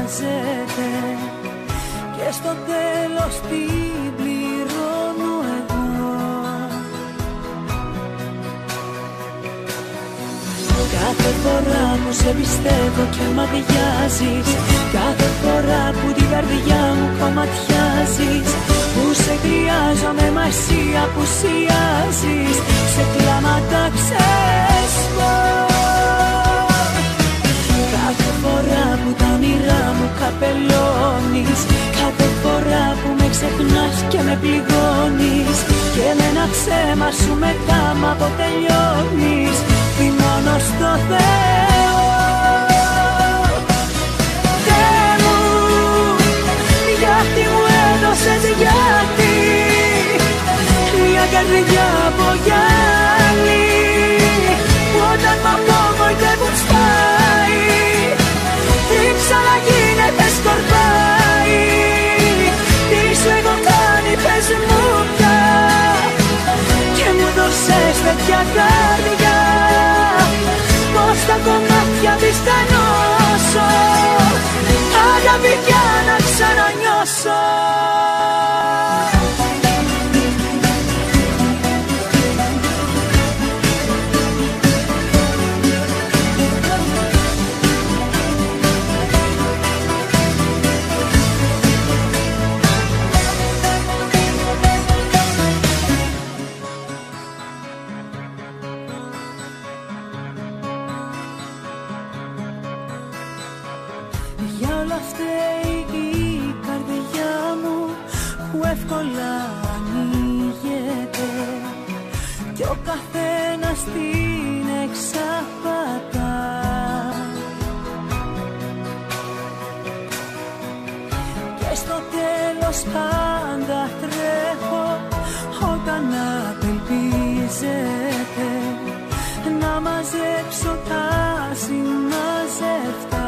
ελπίζεται και στο τέλος την πληρώνω εγώ. Κάθε φορά που σε πιστεύω και μ' αδειάζεις, κάθε φορά που την καρδιά μου κομματιάζεις, που σε χρειάζομαι μα εσύ απουσιάζεις, σε κλάματα ξέσπω. Κάθε φορά που τα όνειρά μου καπελώνεις, κάθε φορά που με ξεχνάς και με πληγώνεις, και με ένα ψέμα σου μετά μ' αποτελειώνεις, θυμώνω στο Θεό. Θεέ μου, γιατί μου έδωσες, γιατί μια καρδιά από γυάλι, που όταν μ' απογοητεύουν σπάει, δεν ξαναγίνεται σκορπάει. Τι σου έχω κάνει πες μου πια, και μου δώσες τέτοια καρδιά, πως τα κομμάτια της θα νιώσω, αγάπη πια να ξανανιώσω. Για όλα φταίει η καρδιά μου που εύκολα ανοίγεται, κι ο καθένας την εξαπατά. Και στο τέλος πάντα τρέχω όταν απελπίζεται, να μαζέψω τα συμμαζευτά.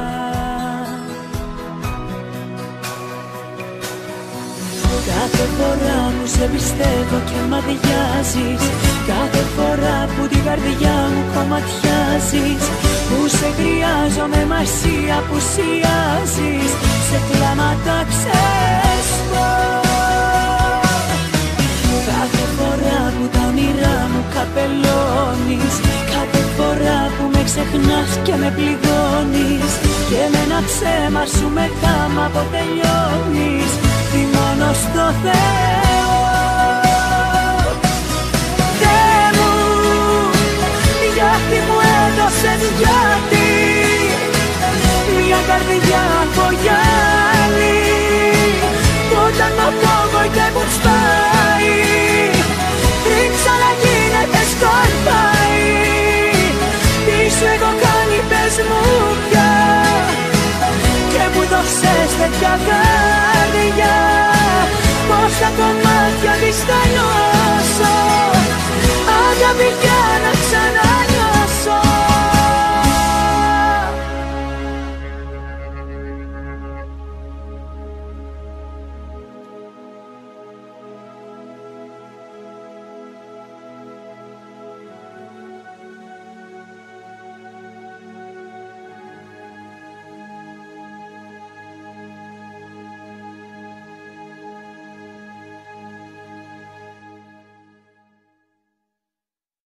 Κάθε φορά που σε πιστεύω και μ' αδειάζεις, κάθε φορά που την καρδιά μου κομματιάζεις, που σε χρειάζομαι μα εσύ απουσιάζεις, σε κλάματα ξέσπω. Κάθε φορά που τα όνειρά μου καπελώνεις, κάθε φορά που με ξεχνάς και με πληγώνεις, και με ένα ψέμα σου μετά μ' αποτελειώνεις, θυμώνω στο Θεό. Θεέ μου, γιατί μου έδωσες, γιατί μια καρδιά από γυάλι, που όταν μ' απογοητεύουν σπάει, πριν ξαναγίνεται σκορπάει. Τι σου έχω κάνει πες μου πια, και μου δώσες τέτοια αγάπη,